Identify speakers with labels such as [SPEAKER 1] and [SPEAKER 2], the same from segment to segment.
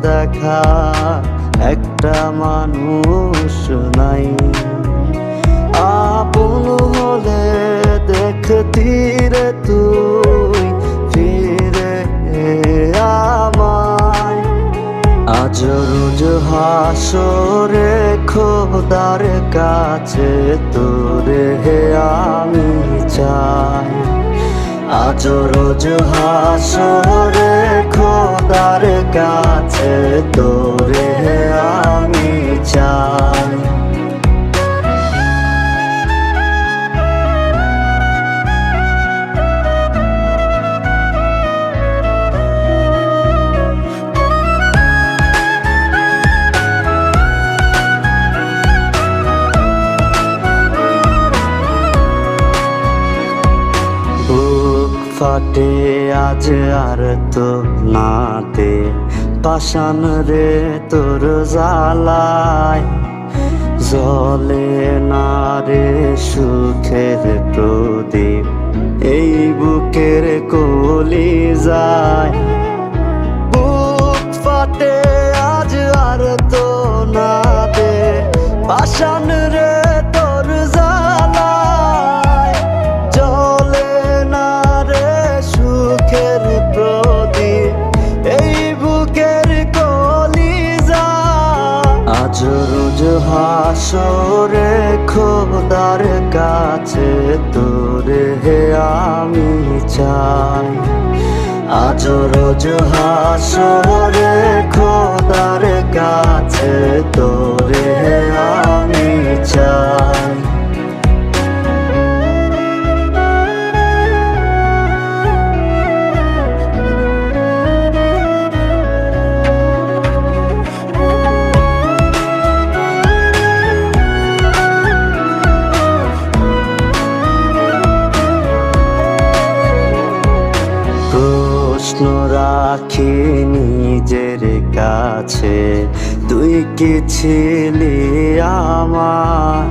[SPEAKER 1] দেখা একটা মানুষ নাই। আপন হলে দেখতি রে তুই ফিরে আমায়। আজ রোজ হাসরে খোদার কাছে তোরে আমি চাই। আজ রোজ হাসরে খোদার কাছে তোরে আমি চাই। ফাটে আজ আর তো নাতে পাষাণ রে তোর জ্বালায়। জ্বলে না রে সুখের প্রদীপ এই বুকের কলি যায়। বুক ফাটে আজ আর তো নাতে পাষাণ রে তোর জ্বালায়। জ্বলে না রে সুখের প্রদীপ এই বুকের কলিজা। আজ রোজ হাসরে খোদার কাছে তোরে আমি চাই। আজ রোজ হাসরে খোদার কাছে তোরে আমি চাই। প্রশ্ন রাখি নিজের কাছে তুই কি ছিলি আমার।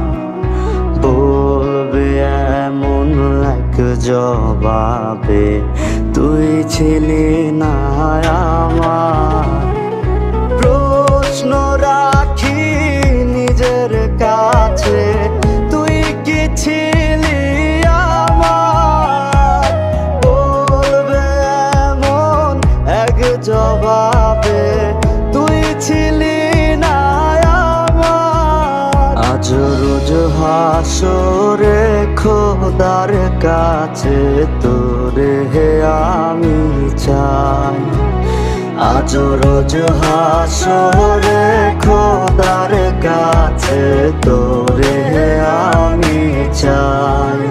[SPEAKER 1] বলবে এমন এক জবাবে তুই ছিলি না আমার। প্রশ্ন রাখি নিজের কাছে তুই কি ছিলি জবাবে তুই ছিলি না আমার। আজ রোজ হাসরে খোদার কাছে তোরে আমি চাই। আজ রোজ হাসরে খোদার কাছে তোরে আমি চাই।